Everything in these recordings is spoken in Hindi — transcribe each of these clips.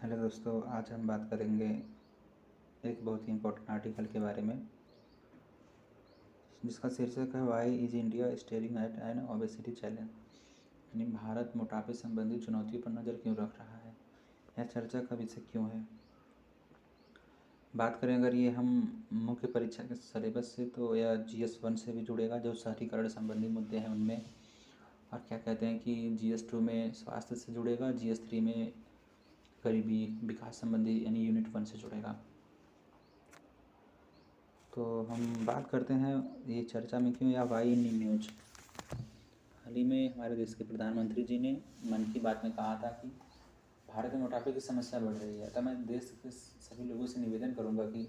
हेलो दोस्तों, आज हम बात करेंगे एक बहुत ही इम्पोर्टेंट आर्टिकल के बारे में जिसका शीर्षक है why is India staring at an obesity challenge. यानी भारत मोटापे संबंधी चुनौतियों पर नज़र क्यों रख रहा है, यह चर्चा का विषय क्यों है। बात करें अगर ये हम मुख्य परीक्षा के सिलेबस से, तो यह GS1 से भी जुड़ेगा जो शहरीकरण संबंधी मुद्दे हैं उनमें, और क्या कहते हैं कि GS2 में स्वास्थ्य से जुड़ेगा, GS3 में गरीबी विकास संबंधी यानी यूनिट 1 से जुड़ेगा। तो हम बात करते हैं ये चर्चा में क्यों या वाई इन न्यूज। हाल ही में हमारे देश के प्रधानमंत्री जी ने मन की बात में कहा था कि भारत में मोटापे की समस्या बढ़ रही है। तो मैं देश के सभी लोगों से निवेदन करूंगा कि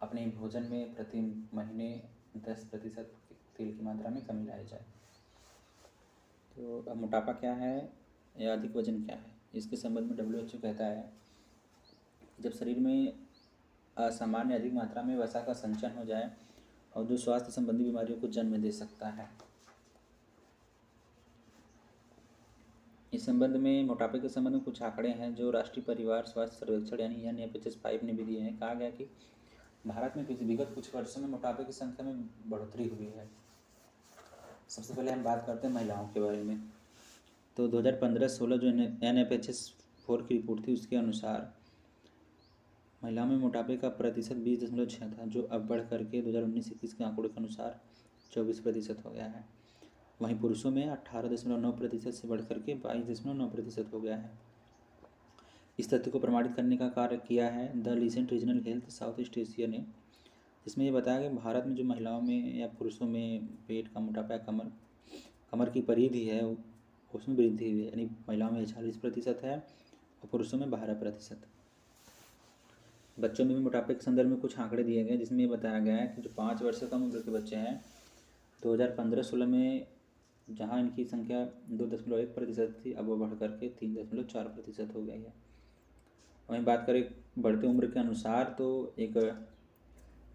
अपने भोजन में प्रति महीने 10% तेल की मात्रा में कमी लाई जाए। तो अब मोटापा क्या है या अधिक वजन क्या है, इसके संबंध में WHO कहता है जब शरीर में असामान्य अधिक मात्रा में वसा का संचयन हो जाए और जो स्वास्थ्य संबंधी बीमारियों को जन्म दे सकता है। इस संबंध में मोटापे के संबंध में कुछ आंकड़े हैं जो राष्ट्रीय परिवार स्वास्थ्य सर्वेक्षण यानी NFHS 5 ने भी दिए हैं। कहा गया कि भारत में विगत कुछ वर्षों में मोटापे की संख्या में बढ़ोतरी हुई है। सबसे पहले हम बात करते हैं महिलाओं के बारे में। तो 2015-16 जो NFHS 4 की रिपोर्ट थी उसके अनुसार महिलाओं में मोटापे का प्रतिशत 20.6 था, जो अब बढ़ करके 2019-21 के आंकड़ों के अनुसार 24% हो गया है। वहीं पुरुषों में 18.9% से बढ़ करके 22.9% हो गया है। इस तथ्य को प्रमाणित करने का कार्य किया है the recent regional health south east Asia ने, जिसमें ये बताया कि भारत में जो महिलाओं में या पुरुषों में पेट का मोटापा या कमर की परिधि है उसमें वृद्धि हुई है। यानी महिलाओं में 40% है और पुरुषों में 12%। बच्चों में भी मोटापे के संदर्भ में कुछ आंकड़े दिए गए, जिसमें ये बताया गया है कि जो 5 वर्ष से कम उम्र के बच्चे हैं 2015-16 में जहां इनकी संख्या 2.1% थी, अब वो बढ़ करके 3.4% हो गई है। वहीं बात करें बढ़ते उम्र के अनुसार, तो एक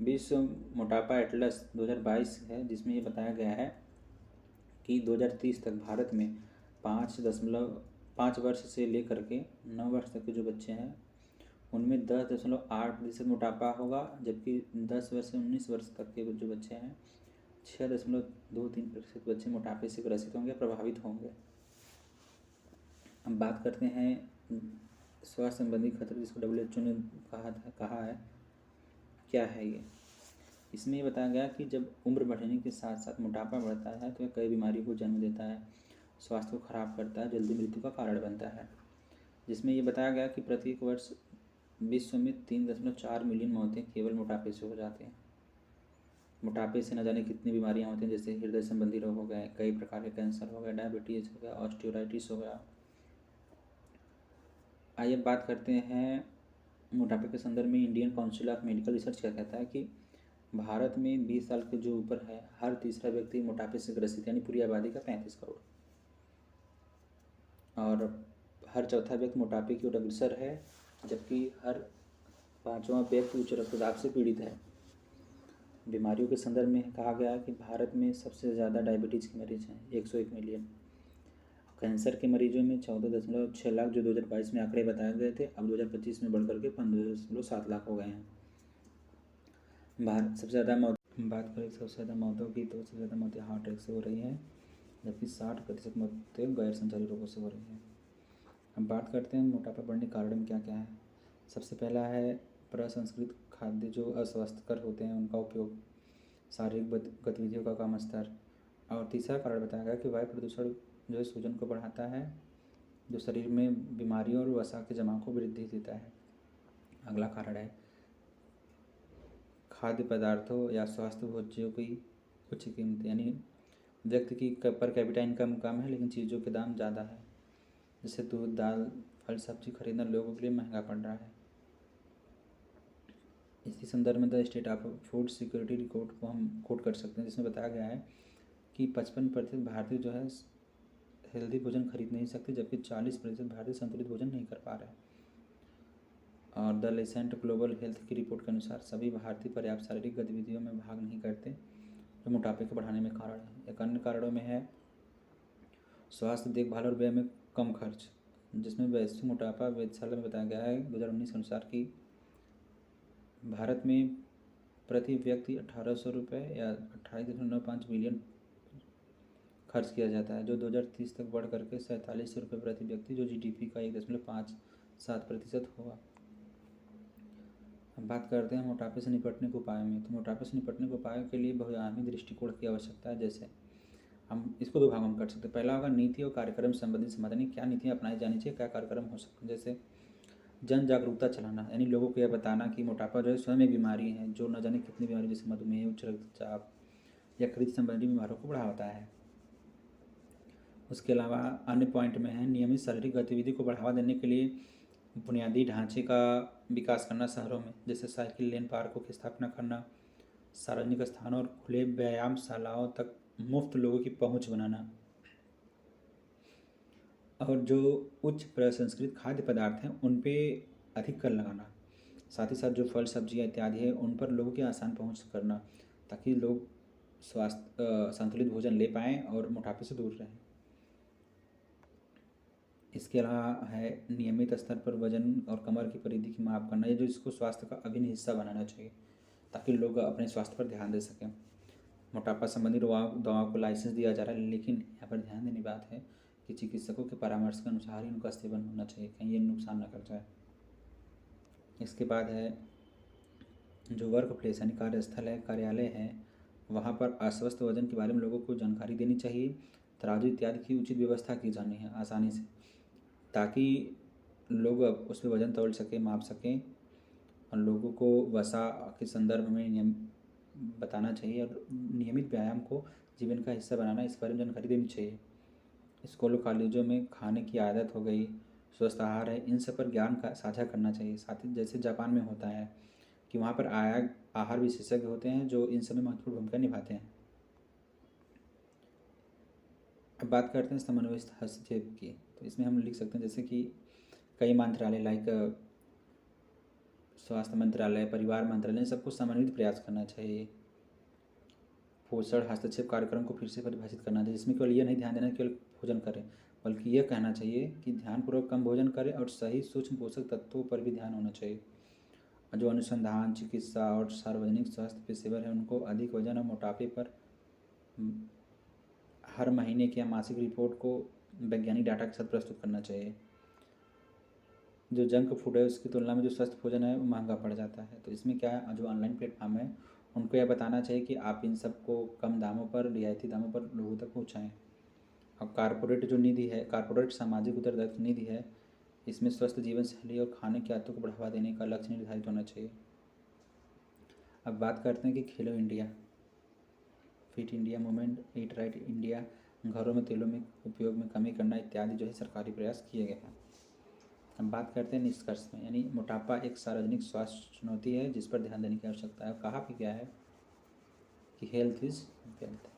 विश्व मोटापा एटलस 2022 है, जिसमें ये बताया गया है कि 2030 तक भारत में 5 वर्ष से लेकर के 9 वर्ष तक के जो बच्चे हैं उनमें 10.8% मोटापा होगा, जबकि 10 वर्ष से 19 वर्ष तक के जो बच्चे हैं 6.23% बच्चे मोटापे से ग्रसित होंगे, प्रभावित होंगे। हम बात करते हैं स्वास्थ्य संबंधी खतरे, जिसको WHO ने कहा है क्या है ये। इसमें ये बताया गया कि जब उम्र बढ़ने के साथ साथ मोटापा बढ़ता है तो यह कई बीमारियों को जन्म देता है, स्वास्थ्य को खराब करता है, जल्दी मृत्यु का कारण बनता है। जिसमें ये बताया गया कि प्रत्येक वर्ष विश्व में 3.4 मिलियन मौतें केवल मोटापे से हो जाती हैं। मोटापे से न जाने कितनी बीमारियां होती हैं, जैसे हृदय संबंधी रोग हो गए, कई प्रकार के कैंसर हो गए, डायबिटीज़ हो गया, ऑस्टियोराइटिस हो गया। आइए बात करते हैं मोटापे के संदर्भ में Indian council of medical research क्या कहता है कि भारत में 20 साल के जो ऊपर है हर तीसरा व्यक्ति मोटापे से ग्रसित, यानी पूरी आबादी का 35 करोड़, और हर चौथा व्यक्ति मोटापे की ओर अग्रसर है, जबकि हर 5वां व्यक्ति उच्च रक्तचाप से पीड़ित है। बीमारियों के संदर्भ में कहा गया है कि भारत में सबसे ज़्यादा डायबिटीज़ के मरीज हैं 101 मिलियन। कैंसर के मरीजों में 14.6 लाख जो 2022 में आंकड़े बताए गए थे, अब 2025 में बढ़ करके 15.7 लाख हो गए हैं। सबसे ज़्यादा बात करें सबसे ज़्यादा मौतों की, तो सबसे ज़्यादा मौतें हार्ट अटैक से हो रही हैं, जबकि 60% मौतें गैर संचारी रोगों से हो रही हैं। अब बात करते हैं मोटापा बढ़ने के कारण में क्या क्या है। सबसे पहला है प्रसंस्कृत खाद्य जो अस्वास्थ्यकर होते हैं उनका उपयोग, शारीरिक गतिविधियों का कम स्तर, और तीसरा कारण बताया गया कि वायु प्रदूषण जो है सूजन को बढ़ाता है, जो शरीर में बीमारियों और वसा के जमाव को वृद्धि देता है। अगला कारण है खाद्य पदार्थों या स्वास्थ्य भोज्यों की उच्च कीमत, यानी व्यक्ति की पर कैपिटा इनकम कम है लेकिन चीज़ों के दाम ज़्यादा है, जैसे दूध, दाल, फल, सब्जी खरीदना लोगों के लिए महंगा पड़ रहा है। इसी संदर्भ में the state of food security report को हम कोट कर सकते हैं, जिसमें बताया गया है कि 55% भारतीय जो है हेल्दी भोजन खरीद नहीं सकते, जबकि 40% भारतीय संतुलित भोजन नहीं कर पा रहे हैं। और द रिसेंट ग्लोबल हेल्थ की रिपोर्ट के अनुसार सभी भारतीय पर्याप्त शारीरिक गतिविधियों में भाग नहीं करते, जो मोटापे को बढ़ाने में कारण है। एक अन्य कारणों में है स्वास्थ्य देखभाल और व्यय में कम खर्च। जिसमें वैश्विक मोटापा वेधशाला में बताया गया है 2019 के अनुसार कि भारत में प्रति व्यक्ति 1800 रुपये या 28.95 बिलियन खर्च किया जाता है, जो 2030 तक बढ़ करके 4700 रुपये प्रति व्यक्ति, जो जीडीपी का 1.57% होगा। अब बात करते हैं मोटापे से निपटने के उपाय में। तो मोटापे से निपटने के उपायों के लिए बहुआयामी दृष्टिकोण की आवश्यकता है। जैसे हम इसको दो भागों में कर सकते हैं। पहला होगा नीति और कार्यक्रम संबंधित समाधान, यानी क्या नीतियाँ अपनाई जानी चाहिए, क्या कार्यक्रम हो सकते हैं। जैसे जन जागरूकता चलाना, यानी लोगों को यह बताना कि मोटापा जो है स्वयं एक बीमारी है जो न जाने कितनी बीमारी जैसे मधुमेह, उच्च रक्तचाप या हृदय संबंधी बीमारियों को बढ़ाता है। उसके अलावा अन्य पॉइंट में है नियमित शारीरिक गतिविधि को बढ़ावा देने के लिए बुनियादी ढांचे का विकास करना शहरों में, जैसे साइकिल लेन, पार्कों की स्थापना करना, सार्वजनिक स्थानों और खुले व्यायामशालाओं तक मुफ्त लोगों की पहुंच बनाना, और जो उच्च प्रसंस्कृत खाद्य पदार्थ हैं उन पे अधिक कर लगाना। साथ ही साथ जो फल सब्जियां इत्यादि है उन पर लोगों की आसान पहुंच करना, ताकि लोग संतुलित भोजन ले पाएँ और मोटापे से दूर रहें। इसके अलावा है नियमित स्तर पर वजन और कमर की परिधि की माप करना, ये जो इसको स्वास्थ्य का अभिन्न हिस्सा बनाना चाहिए ताकि लोग अपने स्वास्थ्य पर ध्यान दे सकें। मोटापा संबंधी दवाओं को लाइसेंस दिया जा रहा है, लेकिन यहाँ पर ध्यान देने की बात है कि चिकित्सकों के परामर्श के अनुसार ही उनका सेवन होना चाहिए, कहीं ये नुकसान न कर जाए। इसके बाद है जो वर्क प्लेस यानी कार्यस्थल है, कार्यालय है, वहाँ पर अस्वस्थ वजन के बारे में लोगों को जानकारी देनी चाहिए। तराजू इत्यादि की उचित व्यवस्था की जानी है आसानी से, ताकि लोग उस पर वजन तौल सकें, माप सकें, और लोगों को वसा के संदर्भ में नियम बताना चाहिए और नियमित व्यायाम को जीवन का हिस्सा बनाना, इस बारे में जानकारी देनी चाहिए। स्कूलों कॉलेजों में खाने की आदत हो गई, स्वस्थ आहार है, इन सब पर ज्ञान का साझा करना चाहिए। साथ ही जैसे जापान में होता है कि वहाँ पर आहार विशेषज्ञ होते हैं जो इन सब में महत्वपूर्ण भूमिका निभाते हैं। अब बात करते हैं समन्वय हस्तक्षेप की। तो इसमें हम लिख सकते हैं जैसे कि कई मंत्रालय लाइक स्वास्थ्य मंत्रालय, परिवार मंत्रालय, सबको समन्वित प्रयास करना चाहिए। पोषण हस्तक्षेप कार्यक्रम को फिर से परिभाषित करना चाहिए, जिसमें केवल ये नहीं ध्यान देना केवल भोजन करें, बल्कि यह कहना चाहिए कि ध्यानपूर्वक कम भोजन करें और सही सूक्ष्म पोषक तत्वों पर भी ध्यान होना चाहिए। जो अनुसंधान, चिकित्सा और सार्वजनिक स्वास्थ्य पेशेवर हैं उनको अधिक वजन और मोटापे पर हर महीने की या मासिक रिपोर्ट को वैज्ञानिक डाटा के साथ प्रस्तुत करना चाहिए। जो जंक फूड है उसकी तुलना में जो स्वस्थ भोजन है वो महंगा पड़ जाता है। तो इसमें क्या है, जो ऑनलाइन प्लेटफॉर्म है उनको यह बताना चाहिए कि आप इन सब को कम दामों पर, रियायती दामों पर लोगों तक पहुँचाएँ। अब कारपोरेट जो निधि है, कारपोरेट सामाजिक उत्तरदायित्व निधि है, इसमें स्वस्थ जीवन शैली और खाने की आदतों को बढ़ावा देने का लक्ष्य निर्धारित होना चाहिए। अब बात करते हैं कि खेलो India, fit India movement, eat right India, घरों में तेलों में उपयोग में कमी करना इत्यादि जो है सरकारी प्रयास किए गए हैं। अब बात करते हैं निष्कर्ष में, यानी मोटापा एक सार्वजनिक स्वास्थ्य चुनौती है जिस पर ध्यान देने की आवश्यकता है। कहा भी गया है कि हेल्थ इज़ वेल्थ।